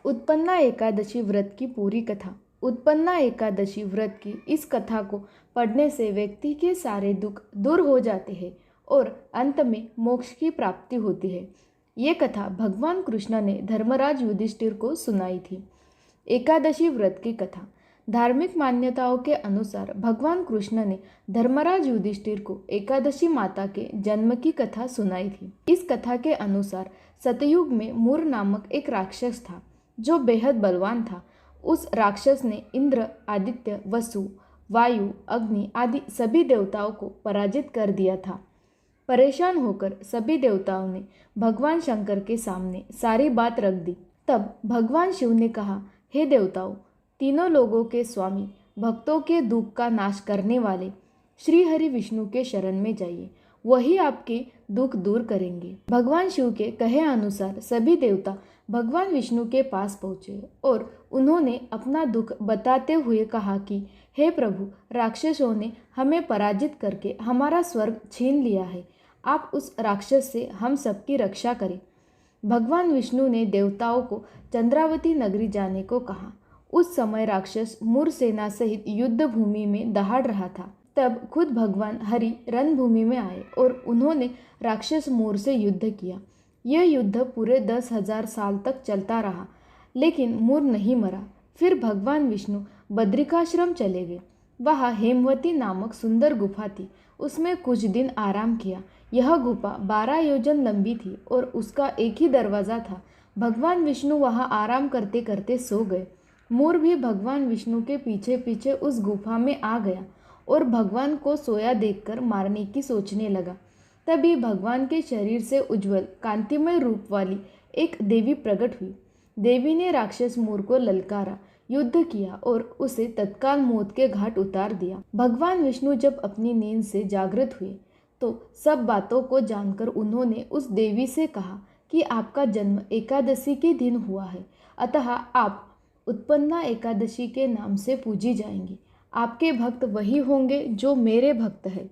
उत्पन्ना एकादशी व्रत की पूरी कथा। उत्पन्ना एकादशी व्रत की इस कथा को पढ़ने से व्यक्ति के सारे दुख दूर हो जाते हैं और अंत में मोक्ष की प्राप्ति होती है। ये कथा भगवान कृष्ण ने धर्मराज युधिष्ठिर को सुनाई थी। एकादशी व्रत की कथा। धार्मिक मान्यताओं के अनुसार भगवान कृष्ण ने धर्मराज युधिष्ठिर को एकादशी माता के जन्म की कथा सुनाई थी। इस कथा के अनुसार सतयुग में मूर नामक एक राक्षस था जो बेहद बलवान था। उस राक्षस ने इंद्र, आदित्य, वसु, वायु, अग्नि आदि सभी देवताओं को पराजित कर दिया था। परेशान होकर सभी देवताओं ने भगवान शंकर के सामने सारी बात रख दी। तब भगवान शिव ने कहा, हे देवताओं, तीनों लोगों के स्वामी, भक्तों के दुख का नाश करने वाले श्री हरि विष्णु के शरण में जाइए, वही आपके दुख दूर करेंगे। भगवान शिव के कहे अनुसार सभी देवता भगवान विष्णु के पास पहुँचे और उन्होंने अपना दुख बताते हुए कहा कि हे प्रभु, राक्षसों ने हमें पराजित करके हमारा स्वर्ग छीन लिया है। आप उस राक्षस से हम सबकी रक्षा करें। भगवान विष्णु ने देवताओं को चंद्रावती नगरी जाने को कहा। उस समय राक्षस मूर सेना सहित युद्ध भूमि में दहाड़ रहा था। तब खुद भगवान हरि रणभूमि में आए और उन्होंने राक्षस मूर से युद्ध किया। यह युद्ध पूरे 10,000 साल तक चलता रहा, लेकिन मूर नहीं मरा। फिर भगवान विष्णु बद्रिकाश्रम चले गए। वहाँ हेमवती नामक सुंदर गुफा थी। उसमें कुछ दिन आराम किया। यह गुफा 12 योजन लंबी थी और उसका एक ही दरवाज़ा था। भगवान विष्णु वहाँ आराम करते करते सो गए। मूर भी भगवान विष्णु के पीछे पीछे उस गुफा में आ गया और भगवान को सोया देखकर मारने की सोचने लगा। तभी भगवान के शरीर से उज्जवल कांतिमय रूप वाली एक देवी प्रकट हुई। देवी ने राक्षस मूर को ललकारा, युद्ध किया और उसे तत्काल मौत के घाट उतार दिया। भगवान विष्णु जब अपनी नींद से जागृत हुए तो सब बातों को जानकर उन्होंने उस देवी से कहा कि आपका जन्म एकादशी के दिन हुआ है, अतः आप उत्पन्ना एकादशी के नाम से पूजी जाएंगी। आपके भक्त वही होंगे जो मेरे भक्त हैं।